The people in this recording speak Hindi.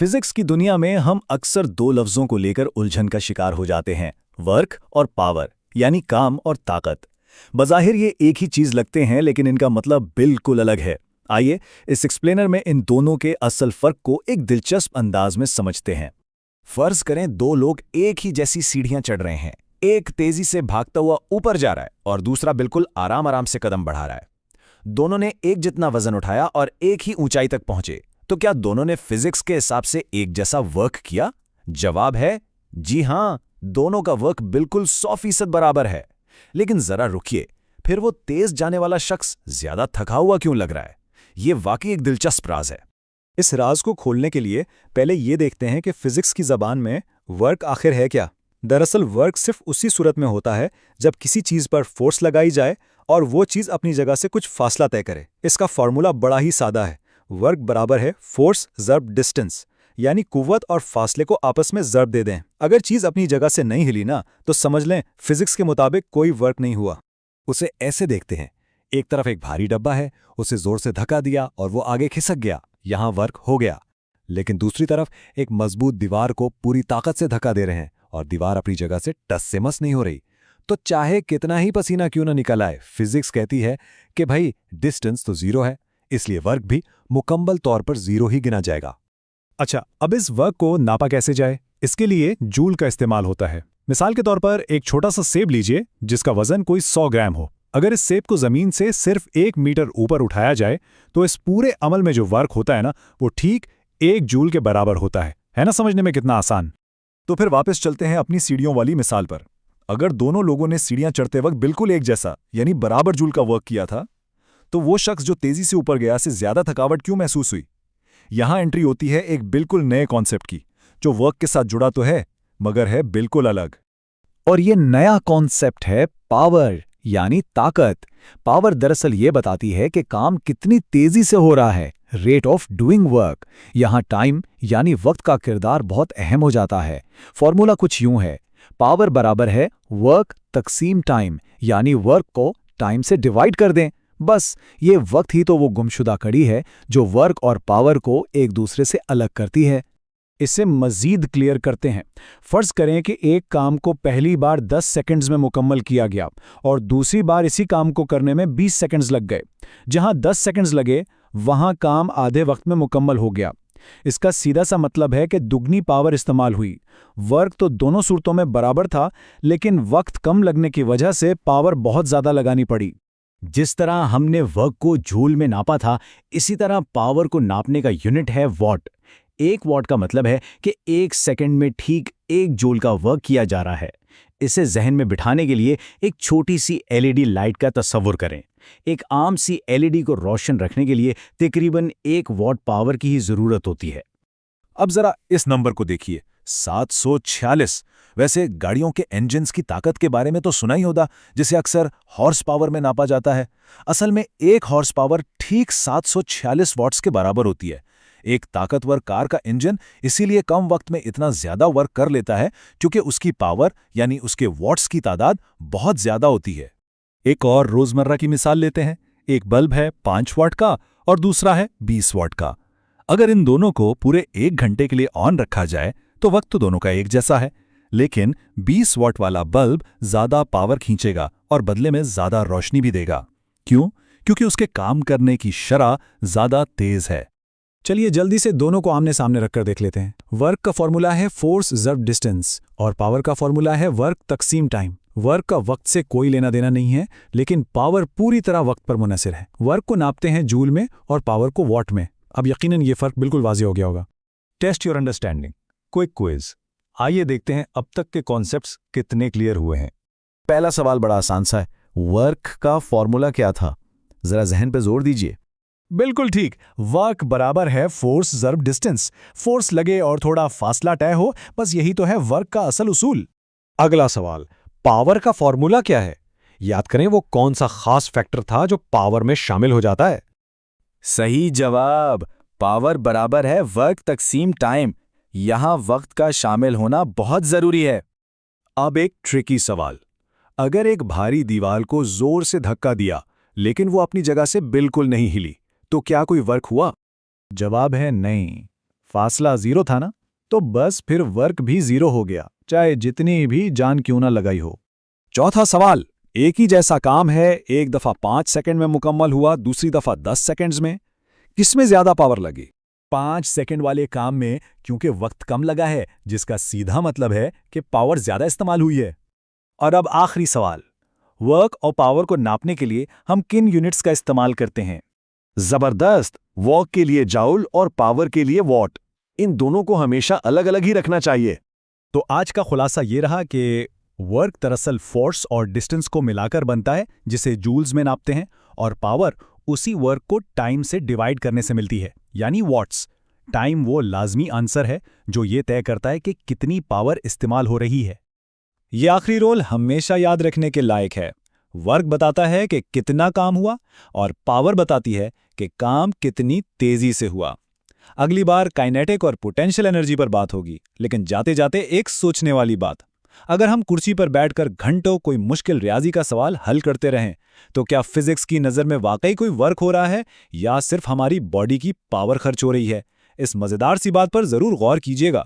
फिजिक्स की दुनिया में हम अक्सर दो लफ्जों को लेकर उलझन का शिकार हो जाते हैं, वर्क और पावर, यानी काम और ताकत। बज़ाहिर ये एक ही चीज लगते हैं, लेकिन इनका मतलब बिल्कुल अलग है। आइए इस एक्सप्लेनर में इन दोनों के असल फर्क को एक दिलचस्प अंदाज में समझते हैं। फर्ज करें दो लोग एक ही जैसी सीढ़ियां चढ़ रहे हैं। एक तेजी से भागता हुआ ऊपर जा रहा है और दूसरा बिल्कुल आराम आराम से कदम बढ़ा रहा है। दोनों ने एक जितना वजन उठाया और एक ही ऊंचाई तक पहुंचे। तो क्या दोनों ने फिजिक्स के हिसाब से एक जैसा वर्क किया? जवाब है जी हां, दोनों का वर्क बिल्कुल 100% बराबर है। लेकिन जरा रुकिए, फिर वो तेज जाने वाला शख्स ज्यादा थका हुआ क्यों लग रहा है? ये वाकई एक दिलचस्प राज है। इस राज को खोलने के लिए पहले ये देखते हैं कि फिजिक्स की जबान में वर्क आखिर है क्या। दरअसल वर्क सिर्फ उसी सूरत में होता है जब किसी चीज पर फोर्स लगाई जाए और वो चीज अपनी जगह से कुछ फासला तय करे। इसका फॉर्मूला बड़ा ही सादा है। वर्क बराबर है फोर्स ज़र्ब डिस्टेंस, यानी कुव्वत और फासले को आपस में ज़र्ब दे दें। अगर चीज अपनी जगह से नहीं हिली ना, तो समझ लें फिजिक्स के मुताबिक कोई वर्क नहीं हुआ। उसे ऐसे देखते हैं, एक तरफ एक भारी डब्बा है, उसे जोर से धक्का दिया और वो आगे खिसक गया, यहां वर्क हो गया। लेकिन दूसरी तरफ एक मजबूत दीवार को पूरी ताकत से धक्का दे रहे हैं और दीवार अपनी जगह से टस से मस नहीं हो रही। तो चाहे कितना ही पसीना क्यों ना निकल आए, फिजिक्स कहती है कि भाई डिस्टेंस तो जीरो है, इसलिए वर्क भी मुकम्मल तौर पर जीरो ही गिना जाएगा। अच्छा, अब इस वर्क को नापा कैसे जाए? इसके लिए जूल का इस्तेमाल होता है। मिसाल के तौर पर एक छोटा सा सेब लीजिए जिसका वजन कोई 100 ग्राम हो। अगर इस सेब को जमीन से सिर्फ 1 मीटर ऊपर उठाया जाए तो इस पूरे अमल में जो वर्क होता है ना, वो ठीक 1 जूल के बराबर होता है ना? समझने में कितना आसान। तो फिर वापस चलते हैं अपनी सीढ़ियों वाली मिसाल पर। अगर दोनों लोगों ने सीढ़ियां चढ़ते वक्त बिल्कुल एक जैसा यानी बराबर जूल का वर्क किया था, तो वो शख्स जो तेजी से ऊपर गया से ज्यादा थकावट क्यों महसूस हुई? यहां एंट्री होती है एक बिल्कुल नए कॉन्सेप्ट की, जो वर्क के साथ जुड़ा तो है मगर है बिल्कुल अलग। और ये नया कॉन्सेप्ट है पावर, यानी ताकत। पावर दरअसल ये बताती है कि काम कितनी तेजी से हो रहा है, रेट ऑफ डूइंग वर्क। यहां टाइम यानी वक्त का किरदार बहुत अहम हो जाता है। फॉर्मूला कुछ यूं है, पावर बराबर है वर्क तकसीम टाइम, यानी वर्क को टाइम से डिवाइड कर दें। बस ये वक्त ही तो वो गुमशुदा कड़ी है जो वर्क और पावर को एक दूसरे से अलग करती है। इसे मजीद क्लियर करते हैं। फर्ज करें कि एक काम को पहली बार 10 सेकंड्स में मुकम्मल किया गया और दूसरी बार इसी काम को करने में 20 सेकंड्स लग गए। जहां 10 सेकंड्स लगे वहां काम आधे वक्त में मुकम्मल हो गया। इसका सीधा सा मतलब है कि दुगनी पावर इस्तेमाल हुई। वर्क तो दोनों सूरतों में बराबर था, लेकिन वक्त कम लगने की वजह से पावर बहुत ज्यादा लगानी पड़ी। जिस तरह हमने वर्क को जूल में नापा था, इसी तरह पावर को नापने का यूनिट है वॉट। 1 वॉट का मतलब है कि 1 सेकंड में ठीक 1 जूल का वर्क किया जा रहा है। इसे जहन में बिठाने के लिए एक छोटी सी एलईडी लाइट का तस्वुर करें। एक आम सी एलईडी को रोशन रखने के लिए तकरीबन 1 वॉट पावर की ही जरूरत होती है। अब जरा इस नंबर को देखिए, 746। वैसे गाड़ियों के इंजन्स की ताकत के बारे में तो सुना ही होगा, जिसे अक्सर हॉर्स पावर में नापा जाता है। असल में 1 हॉर्स पावर ठीक 746 वॉट्स के बराबर होती है। एक ताकतवर कार का इंजन इसीलिए कम वक्त में इतना ज्यादा वर्क कर लेता है क्योंकि उसकी पावर यानी उसके वॉट्स की तादाद बहुत ज्यादा होती है। एक और रोजमर्रा की मिसाल लेते हैं। एक बल्ब है 5 वॉट का और दूसरा है 20 वॉट का। अगर इन दोनों को पूरे 1 घंटे के लिए ऑन रखा जाए तो वक्त तो दोनों का एक जैसा है, लेकिन 20 वॉट वाला बल्ब ज्यादा पावर खींचेगा और बदले में ज्यादा रोशनी भी देगा। क्यों? क्योंकि उसके काम करने की शरह ज्यादा तेज है। चलिए जल्दी से दोनों को आमने सामने रखकर देख लेते हैं। वर्क का फॉर्मूला है फोर्स ज़र्ब डिस्टेंस और पावर का फॉर्मूला है वर्क तकसीम टाइम। वर्क का वक्त से कोई लेना देना नहीं है, लेकिन पावर पूरी तरह वक्त पर मुनहसिर है। वर्क को नापते हैं जूल में और पावर को वॉट में। अब यकीनन ये फर्क बिल्कुल वाज़ेह हो गया होगा। Test your understanding, quick quiz. आइए देखते हैं अब तक के कॉन्सेप्ट्स कितने क्लियर हुए हैं। पहला सवाल बड़ा आसान सा है, वर्क का फॉर्मूला क्या था? जरा जहन पे जोर दीजिए। बिल्कुल ठीक, वर्क बराबर है फोर्स ज़र्ब डिस्टेंस। फोर्स लगे और थोड़ा फासला तय हो, बस यही तो है वर्क का असल उसूल। अगला सवाल, पावर का फॉर्मूला क्या है? याद करें वो कौन सा खास फैक्टर था जो पावर में शामिल हो जाता है? सही जवाब, पावर बराबर है वर्क तकसीम टाइम। यहां वक्त का शामिल होना बहुत जरूरी है। अब एक ट्रिकी सवाल, अगर एक भारी दीवार को जोर से धक्का दिया लेकिन वो अपनी जगह से बिल्कुल नहीं हिली, तो क्या कोई वर्क हुआ? जवाब है नहीं। फासला 0 था ना, तो बस फिर वर्क भी 0 हो गया, चाहे जितनी भी जान क्यों ना लगाई हो। चौथा सवाल, एक ही जैसा काम है, एक दफा 5 सेकंड में मुकम्मल हुआ, दूसरी दफा 10 सेकंड्स में, किसमें ज्यादा पावर लगी? 5 सेकंड वाले काम में क्योंकि वक्त कम लगा है, जिसका सीधा मतलब है कि पावर ज्यादा इस्तेमाल हुई है। और अब आखिरी सवाल, वर्क और पावर को नापने के लिए हम किन यूनिट्स का इस्तेमाल करते हैं? जबरदस्त! वॉक के लिए जाउल और पावर के लिए वॉट। इन दोनों को हमेशा अलग अलग ही रखना चाहिए। तो आज का खुलासा ये रहा कि वर्क दरअसल फोर्स और डिस्टेंस को मिलाकर बनता है, जिसे जूल्स में नापते हैं, और पावर उसी वर्क को टाइम से डिवाइड करने से मिलती है, यानी वॉट्स। टाइम वो लाजमी आंसर है जो ये तय करता है कि कितनी पावर इस्तेमाल हो रही है। ये आखिरी रोल हमेशा याद रखने के लायक है। वर्क बताता है कि कितना काम हुआ और पावर बताती है कि काम कितनी तेजी से हुआ। अगली बार काइनेटिक और पोटेंशियल एनर्जी पर बात होगी, लेकिन जाते जाते एक सोचने वाली बात। अगर हम कुर्सी पर बैठकर घंटों कोई मुश्किल रियाजी का सवाल हल करते रहें, तो क्या फिजिक्स की नज़र में वाकई कोई वर्क हो रहा है या सिर्फ हमारी बॉडी की पावर खर्च हो रही है? इस मज़ेदार सी बात पर ज़रूर गौर कीजिएगा।